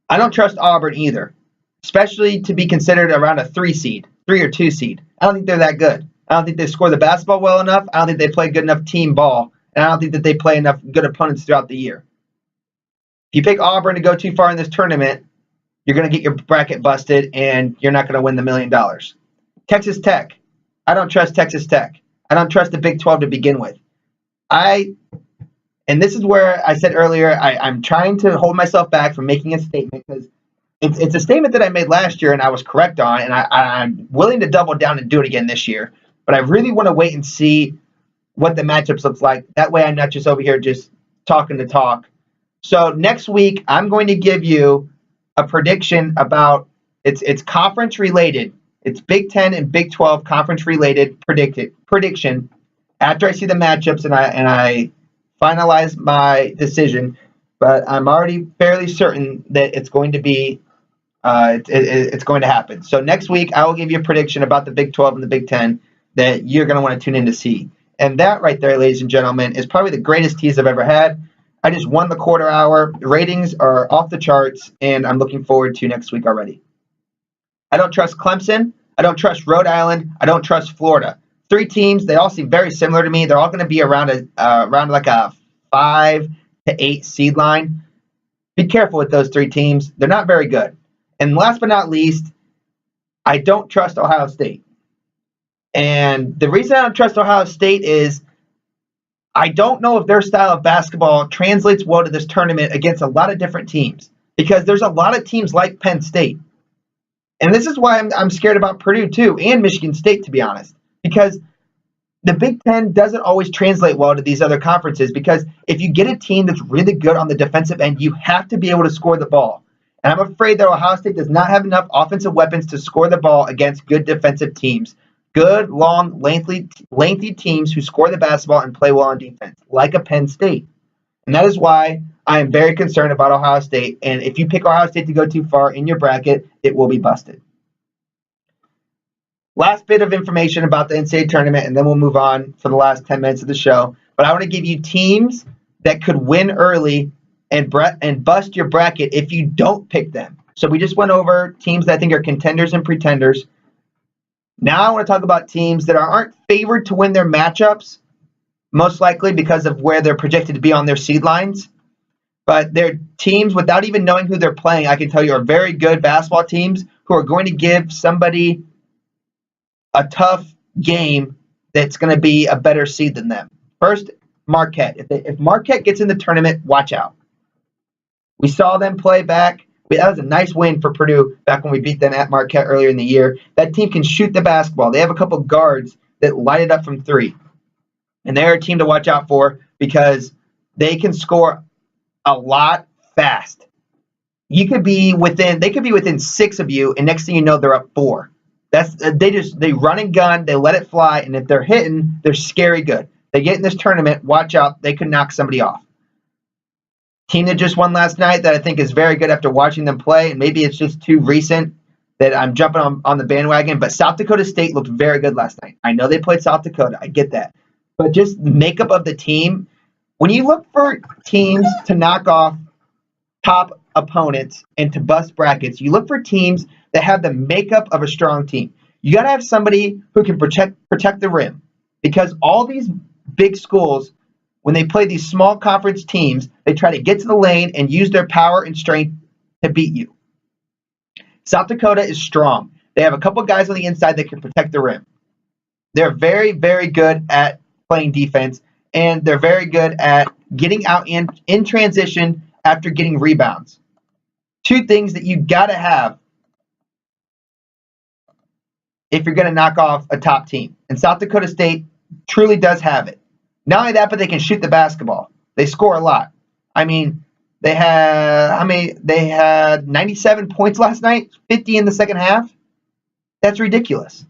I don't trust Auburn either, especially to be considered around a 3 or 2 seed. I don't think they're that good. I don't think they score the basketball well enough. I don't think they play good enough team ball. And I don't think that they play enough good opponents throughout the year. If you pick Auburn to go too far in this tournament, you're going to get your bracket busted and you're not going to win the $1 million. Texas Tech. I don't trust Texas Tech. I don't trust the Big 12 to begin with. And this is where I said earlier, I'm trying to hold myself back from making a statement because it's a statement that I made last year and I was correct on, and I'm willing to double down and do it again this year. But I really want to wait and see what the matchups looks like. That way I'm not just over here just talking to talk. So next week, I'm going to give you a prediction about it's conference related. It's Big 10 and Big 12 conference related prediction after I see the matchups and I finalize my decision. But I'm already fairly certain that it's going to be it's going to happen. So next week I will give you a prediction about the Big 12 and the Big 10 that you're going to want to tune in to see. And that right there, ladies and gentlemen, is probably the greatest tease I've ever had. I just won the quarter hour. The ratings are off the charts, and I'm looking forward to next week already. I don't trust Clemson. I don't trust Rhode Island. I don't trust Florida. 3 teams. They all seem very similar to me. They're all going to be around like a 5 to 8 seed line. Be careful with those 3 teams. They're not very good. And last but not least, I don't trust Ohio State. And the reason I don't trust Ohio State is I don't know if their style of basketball translates well to this tournament against a lot of different teams because there's a lot of teams like Penn State. And this is why I'm scared about Purdue too, and Michigan State, to be honest, because the Big Ten doesn't always translate well to these other conferences, because if you get a team that's really good on the defensive end, you have to be able to score the ball. And I'm afraid that Ohio State does not have enough offensive weapons to score the ball against good defensive teams. Good, long, lengthy teams who score the basketball and play well on defense, like a Penn State. And that is why I am very concerned about Ohio State. And if you pick Ohio State to go too far in your bracket, it will be busted. Last bit of information about the NCAA tournament, and then we'll move on for the last 10 minutes of the show. But I want to give you teams that could win early and bust your bracket if you don't pick them. So we just went over teams that I think are contenders and pretenders. Now I want to talk about teams that aren't favored to win their matchups, most likely because of where they're projected to be on their seed lines. But they're teams, without even knowing who they're playing, I can tell you are very good basketball teams who are going to give somebody a tough game that's going to be a better seed than them. First, Marquette. If Marquette gets in the tournament, watch out. We saw them play back. That was a nice win for Purdue back when we beat them at Marquette earlier in the year. That team can shoot the basketball. They have a couple guards that light it up from three. And they're a team to watch out for because they can score a lot fast. They could be within 6 of you, and next thing you know, they're up 4. They run and gun, they let it fly, and if they're hitting, they're scary good. They get in this tournament, watch out, they could knock somebody off. Team that just won last night that I think is very good after watching them play, and maybe it's just too recent that I'm jumping on the bandwagon, but South Dakota State looked very good last night. I know they played South Dakota, I get that. But just the makeup of the team, when you look for teams to knock off top opponents and to bust brackets, you look for teams that have the makeup of a strong team. You got to have somebody who can protect the rim, because all these big schools, when they play these small conference teams, they try to get to the lane and use their power and strength to beat you. South Dakota is strong. They have a couple guys on the inside that can protect the rim. They're very, very good at playing defense, and they're very good at getting out in transition after getting rebounds. 2 things that you got to have if you're going to knock off a top team. And South Dakota State truly does have it. Not only that, but they can shoot the basketball. They score a lot. I mean, they had 97 points last night, 50 in the second half. That's ridiculous.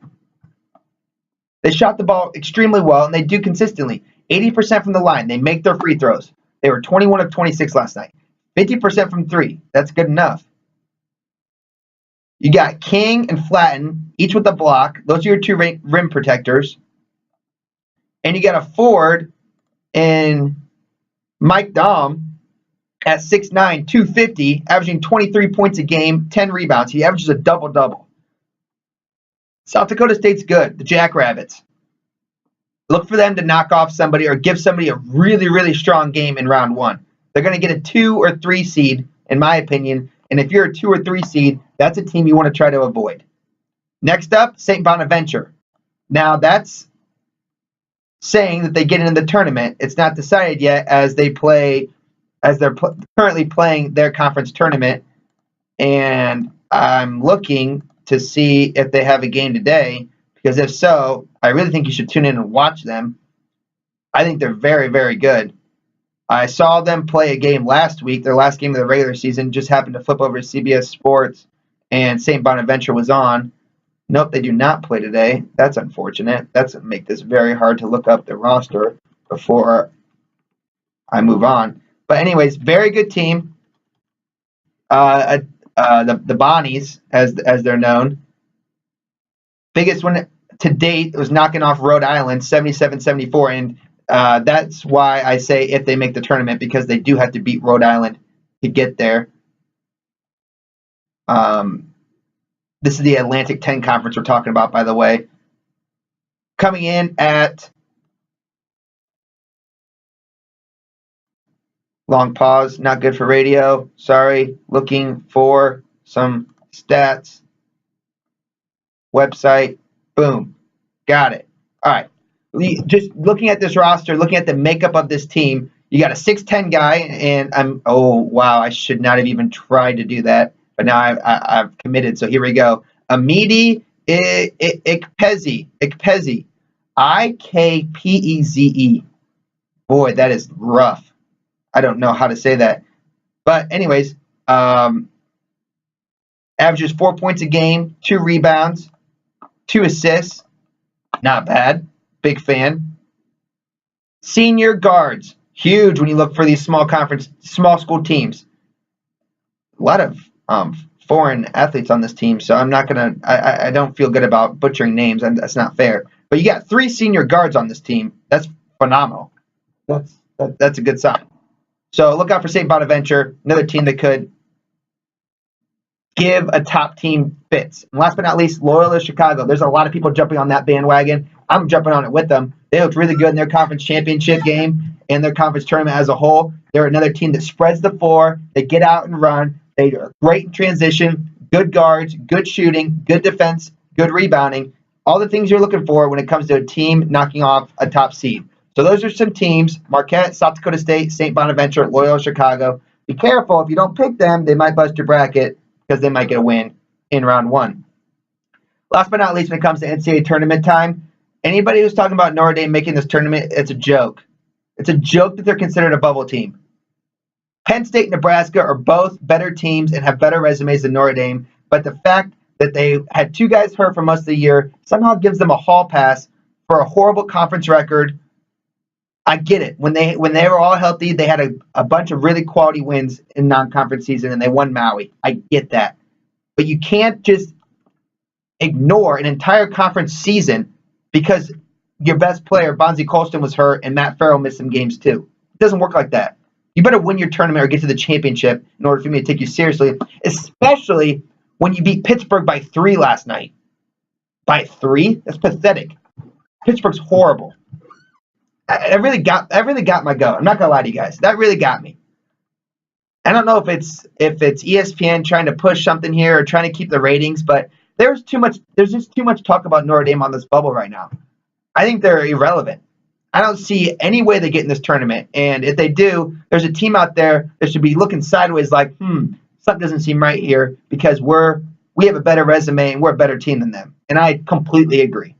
They shot the ball extremely well, and they do consistently. 80% from the line. They make their free throws. They were 21 of 26 last night. 50% from 3. That's good enough. You got King and Flatten, each with a block. Those are your 2 rim protectors. And you got a forward in Mike Dahm at 6'9", 250, averaging 23 points a game, 10 rebounds. He averages a double-double. South Dakota State's good, the Jackrabbits. Look for them to knock off somebody or give somebody a really, really strong game in round 1. They're going to get a 2 or 3 seed, in my opinion. And if you're a 2 or 3 seed, that's a team you want to try to avoid. Next up, St. Bonaventure. Now, that's saying that they get into the tournament. It's not decided yet as they're currently playing their conference tournament. And I'm looking to see if they have a game today, because if so, I really think you should tune in and watch them. I think they're very, very good. I saw them play a game last week. Their last game of the regular season just happened to flip over to CBS Sports, and St. Bonaventure was on. Nope, they do not play today. That's unfortunate. That's going to make this very hard to look up the roster before I move on. But anyways, very good team. The Bonnies, as they're known. Biggest one to date was knocking off Rhode Island, 77-74, and that's why I say if they make the tournament, because they do have to beat Rhode Island to get there. This is the Atlantic 10 Conference we're talking about, by the way. Coming in at... Long pause, not good for radio. Sorry, looking for some stats. Website, boom, got it. All right, just looking at this roster, looking at the makeup of this team, you got a 6'10" guy, and oh wow, I should not have even tried to do that, but now I've committed. So here we go. Amidi Ikpeze. Ikpeze. Boy, that is rough. I don't know how to say that. But anyways, averages 4 points a game, 2 rebounds, 2 assists. Not bad. Big fan. Senior guards. Huge when you look for these small school teams. A lot of foreign athletes on this team, so I'm not going to, I don't feel good about butchering names, and that's not fair. But you got 3 senior guards on this team. That's phenomenal. That's a good sign. So look out for St. Bonaventure, another team that could give a top team fits. And last but not least, Loyola Chicago. There's a lot of people jumping on that bandwagon. I'm jumping on it with them. They looked really good in their conference championship game and their conference tournament as a whole. They're another team that spreads the floor. They get out and run. They are great in transition, good guards, good shooting, good defense, good rebounding. All the things you're looking for when it comes to a team knocking off a top seed. So those are some teams: Marquette, South Dakota State, St. Bonaventure, Loyola Chicago. Be careful. If you don't pick them, they might bust your bracket because they might get a win in round 1. Last but not least, when it comes to NCAA tournament time, anybody who's talking about Notre Dame making this tournament, it's a joke. It's a joke that they're considered a bubble team. Penn State and Nebraska are both better teams and have better resumes than Notre Dame, but the fact that they had 2 guys hurt for most of the year somehow gives them a hall pass for a horrible conference record. I get it. When they were all healthy, they had a bunch of really quality wins in non-conference season, and they won Maui. I get that. But you can't just ignore an entire conference season because your best player, Bonzie Colston, was hurt and Matt Farrell missed some games too. It doesn't work like that. You better win your tournament or get to the championship in order for me to take you seriously, especially when you beat Pittsburgh by 3 last night. By 3? That's pathetic. Pittsburgh's horrible. That really got my goat. I'm not gonna lie to you guys. That really got me. I don't know if it's ESPN trying to push something here or trying to keep the ratings, but there's just too much talk about Notre Dame on this bubble right now. I think they're irrelevant. I don't see any way they get in this tournament. And if they do, there's a team out there that should be looking sideways like, something doesn't seem right here because we have a better resume and we're a better team than them. And I completely agree.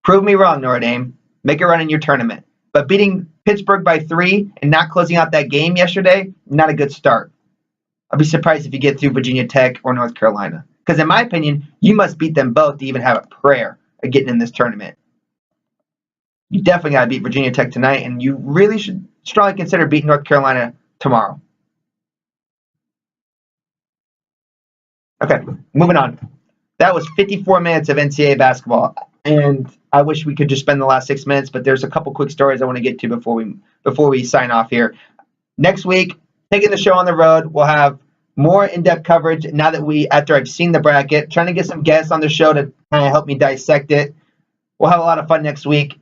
Prove me wrong, Notre Dame. Make a run in your tournament. But beating Pittsburgh by 3 and not closing out that game yesterday, not a good start. I'll be surprised if you get through Virginia Tech or North Carolina. Because in my opinion, you must beat them both to even have a prayer of getting in this tournament. You definitely got to beat Virginia Tech tonight, and you really should strongly consider beating North Carolina tomorrow. Okay, moving on. That was 54 minutes of NCAA basketball. And I wish we could just spend the last 6 minutes, but there's a couple quick stories I want to get to before we sign off here. Next week, taking the show on the road, we'll have more in-depth coverage now that after I've seen the bracket, trying to get some guests on the show to kind of help me dissect it. We'll have a lot of fun next week.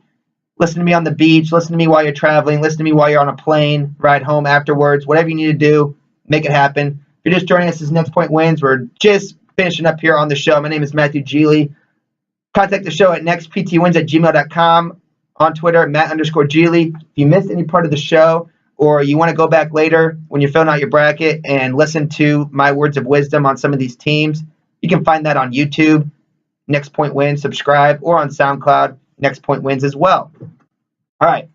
Listen to me on the beach, listen to me while you're traveling, listen to me while you're on a plane, ride home afterwards, whatever you need to do, make it happen. If you're just joining us, this is Next Point Wins. We're just finishing up here on the show. My name is Matthew Geely. Contact the show at nextptwins@gmail.com, on Twitter, Matt_Geely. If you missed any part of the show or you want to go back later when you're filling out your bracket and listen to my words of wisdom on some of these teams, you can find that on YouTube, Next Point Wins, subscribe, or on SoundCloud, Next Point Wins as well. All right,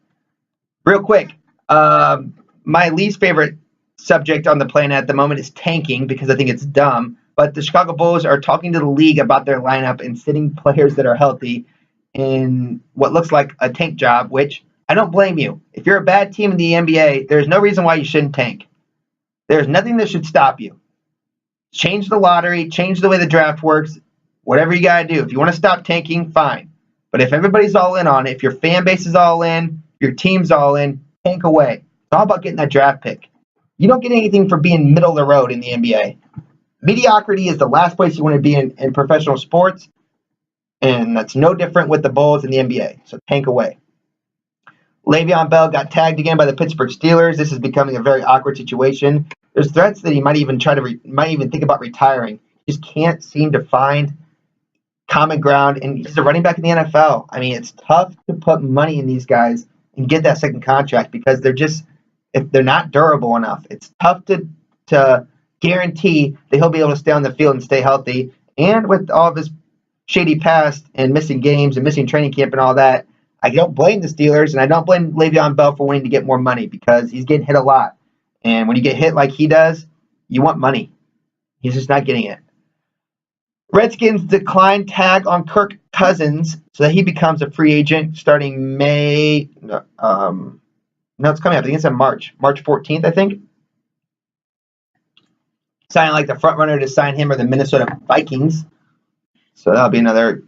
real quick, my least favorite subject on the planet at the moment is tanking because I think it's dumb. But the Chicago Bulls are talking to the league about their lineup and sitting players that are healthy in what looks like a tank job, which I don't blame you. If you're a bad team in the NBA, there's no reason why you shouldn't tank. There's nothing that should stop you. Change the lottery, change the way the draft works, whatever you got to do. If you want to stop tanking, fine. But if everybody's all in on it, if your fan base is all in, your team's all in, tank away. It's all about getting that draft pick. You don't get anything for being middle of the road in the NBA. Mediocrity is the last place you want to be in professional sports, and that's no different with the Bulls in the NBA. So tank away. Le'Veon Bell got tagged again by the Pittsburgh Steelers. This is becoming a very awkward situation. There's threats that he might even think about retiring. He just can't seem to find common ground, and he's a running back in the NFL. I mean, it's tough to put money in these guys and get that second contract because if they're not durable enough. It's tough to guarantee that he'll be able to stay on the field and stay healthy And with all of his shady past and missing games and missing training camp and all that, I don't blame the Steelers, and I don't blame Le'Veon Bell for wanting to get more money because he's getting hit a lot. And when you get hit like he does, you want money. He's just not getting it. Redskins decline tag on Kirk Cousins so that he becomes a free agent starting May. No, it's coming up. I think it's in March 14th, I think. Signing like the front runner to sign him are the Minnesota Vikings. So that'll be another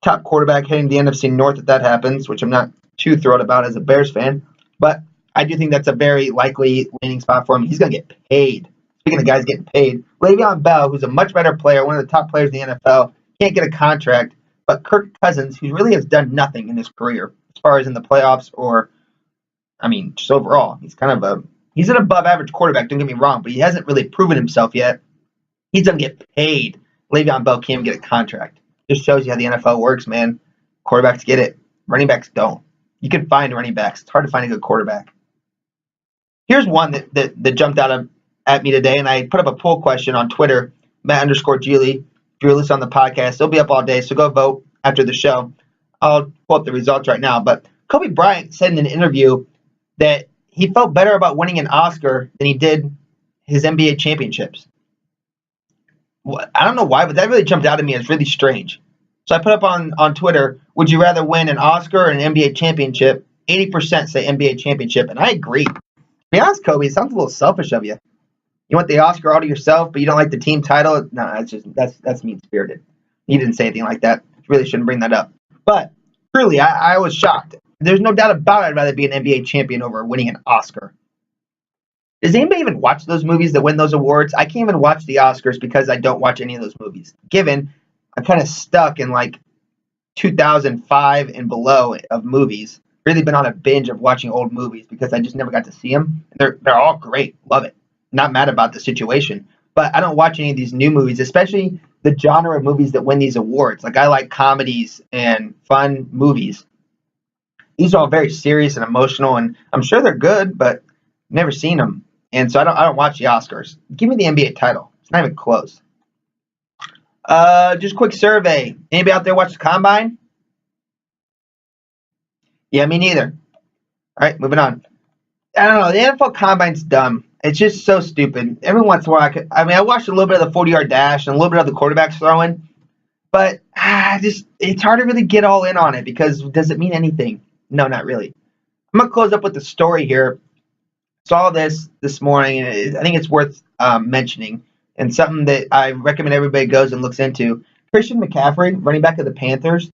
top quarterback heading to the NFC North if that happens, which I'm not too thrilled about as a Bears fan. But I do think that's a very likely landing spot for him. He's going to get paid. Speaking of guys getting paid, Le'Veon Bell, who's a much better player, one of the top players in the NFL, can't get a contract. But Kirk Cousins, who really has done nothing in his career as far as in the playoffs or, just overall. He's an above-average quarterback, don't get me wrong, but he hasn't really proven himself yet. He's going to get paid. Le'Veon Bell can't even get a contract. Just shows you how the NFL works, man. Quarterbacks get it. Running backs don't. You can find running backs. It's hard to find a good quarterback. Here's one that jumped out at me today, and I put up a poll question on Twitter, Matt_Geely. If you're listening on the podcast, it'll be up all day, so go vote after the show. I'll pull up the results right now. But Kobe Bryant said in an interview that he felt better about winning an Oscar than he did his NBA championships. I don't know why, but that really jumped out at me as really strange. So I put up on Twitter, would you rather win an Oscar or an NBA championship? 80% say NBA championship, and I agree. To be honest, Kobe, it sounds a little selfish of you. You want the Oscar all to yourself, but you don't like the team title? No, that's mean-spirited. He didn't say anything like that. Really shouldn't bring that up. But truly, I was shocked. There's no doubt about it. I'd rather be an NBA champion over winning an Oscar. Does anybody even watch those movies that win those awards? I can't even watch the Oscars because I don't watch any of those movies. Given I'm kind of stuck in like 2005 and below of movies. Really been on a binge of watching old movies because I just never got to see them. They're all great. Love it. Not mad about the situation. But I don't watch any of these new movies, especially the genre of movies that win these awards. Like I like comedies and fun movies. These are all very serious and emotional, and I'm sure they're good, but never seen them. And so I don't watch the Oscars. Give me the NBA title. It's not even close. Just a quick survey. Anybody out there watch the Combine? Yeah, me neither. All right, moving on. I don't know. The NFL Combine's dumb. It's just so stupid. Every once in a while, I watched a little bit of the 40-yard dash and a little bit of the quarterbacks throwing, but it's hard to really get all in on it because does it mean anything? No, not really. I'm going to close up with the story here. Saw this morning, and I think it's worth mentioning, and something that I recommend everybody goes and looks into. Christian McCaffrey, running back of the Panthers,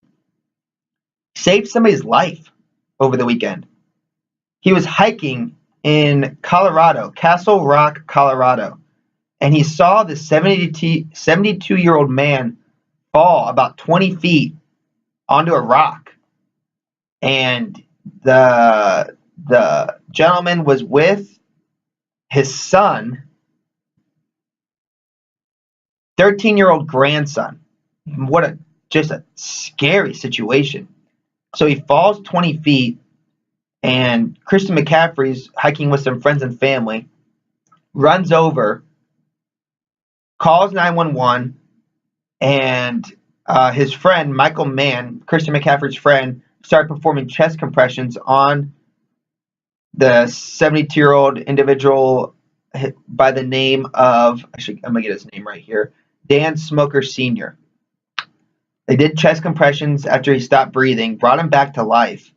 saved somebody's life over the weekend. He was hiking in Colorado, Castle Rock, Colorado, and he saw the 72-year-old man fall about 20 feet onto a rock. And the gentleman was with his son, 13-year-old grandson. Just a scary situation. So he falls 20 feet, and Christian McCaffrey's hiking with some friends and family, runs over, calls 911, and his friend, Michael Mann, Christian McCaffrey's friend, started performing chest compressions on the 72-year-old individual by the name of, I'm going to get his name right here, Dan Smoker Sr. They did chest compressions after he stopped breathing, brought him back to life.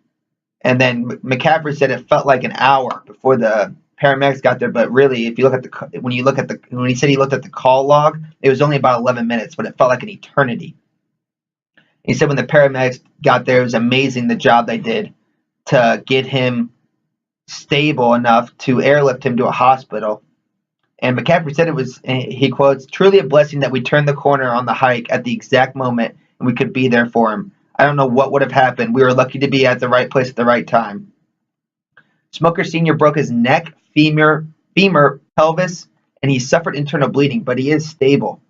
And then McCaffrey said it felt like an hour before the paramedics got there. But really, if you look at when he said he looked at the call log, it was only about 11 minutes, but it felt like an eternity. He said when the paramedics got there, it was amazing the job they did to get him stable enough to airlift him to a hospital. And McCaffrey said it was, he quotes, truly a blessing that we turned the corner on the hike at the exact moment and we could be there for him. I don't know what would have happened. We were lucky to be at the right place at the right time. Smoker Sr. broke his neck, femur, pelvis, and he suffered internal bleeding, but he is stable.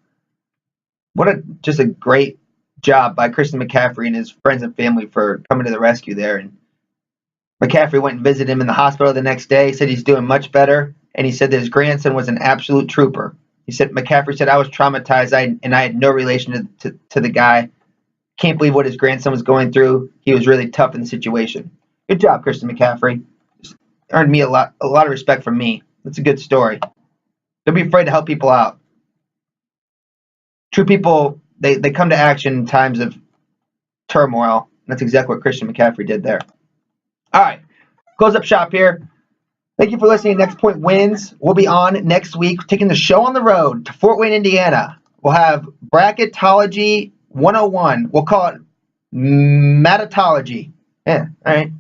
Just a great job by Christian McCaffrey and his friends and family for coming to the rescue there. And McCaffrey went and visited him in the hospital the next day, said he's doing much better, and he said that his grandson was an absolute trooper. He said, McCaffrey said, I was traumatized and I had no relation to the guy. Can't believe what his grandson was going through. He was really tough in the situation. Good job, Christian McCaffrey. Just earned me a lot of respect from me. That's a good story. Don't be afraid to help people out. True people, they come to action in times of turmoil. That's exactly what Christian McCaffrey did there. All right, close up shop here. Thank you for listening to Next Point Wins. We'll be on next week, taking the show on the road to Fort Wayne, Indiana. We'll have Bracketology 101. We'll call it Matitology. Yeah, all right.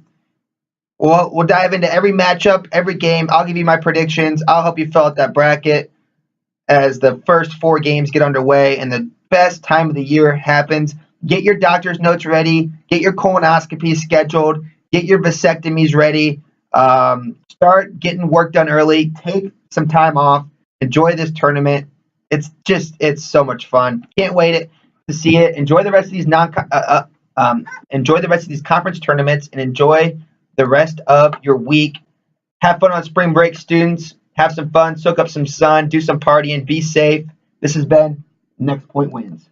We'll dive into every matchup, every game. I'll give you my predictions. I'll help you fill out that bracket as the first 4 games get underway and the best time of the year happens. Get your doctor's notes ready. Get your colonoscopies scheduled. Get your vasectomies ready. Start getting work done early. Take some time off. Enjoy this tournament. It's so much fun. Can't wait to see it. Enjoy the rest of these enjoy the rest of these conference tournaments and enjoy the rest of your week. Have fun on spring break, students. Have some fun. Soak up some sun. Do some partying. Be safe. This has been Next Point Wins.